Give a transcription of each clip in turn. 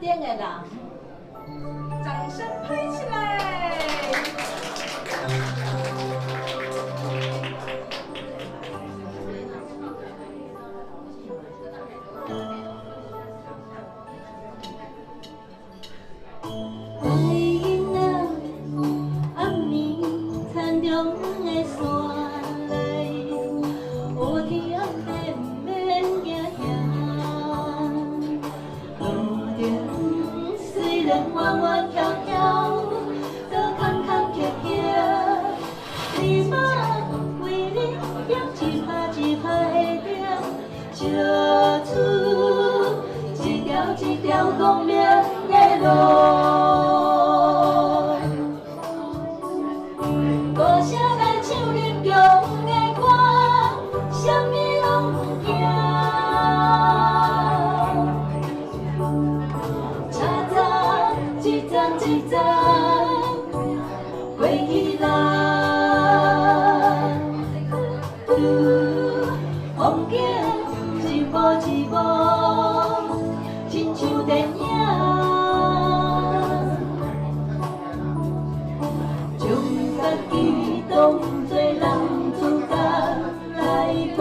顶的人，掌声拍起来！我的囡仔，暗暝田中的山内，乌天暗地免惊惊。路程虽然弯弯曲曲，搁坎坎坷坷，你我为你行一拍一拍的着，笑出一条一条光明的路。歌声来唱林强的歌，啥物拢不惊。车站一站一站过去啦，风景一步一步，亲像电影。将家己当作男主角来扮，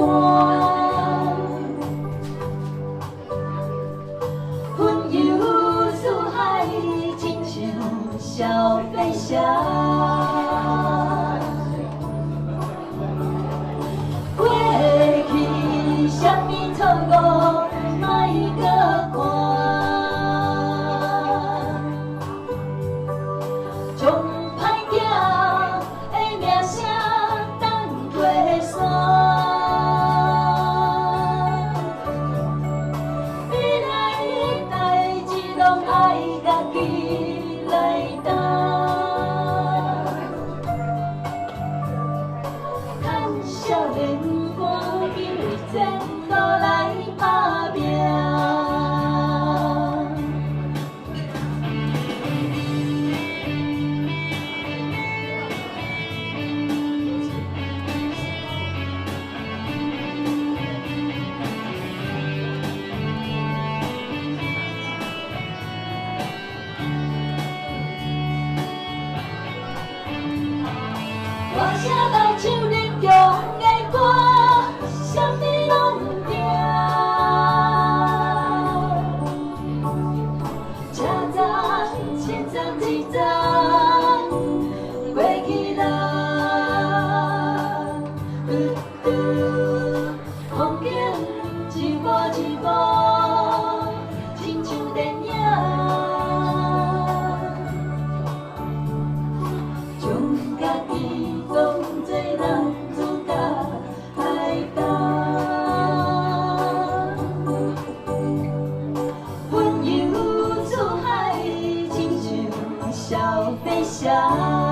云游四海，亲像小飞侠。过去什么错误，莫搁看。将歹行的名声当过山，未来的代志拢爱家己来担。趁少年赶紧为前途来打拼。歌声来唱林强的歌，啥物拢不惊。车站一站一站过去啦，风景一步一步，亲像电影。将家己当作男主角来担，云游四海，亲像小飞侠。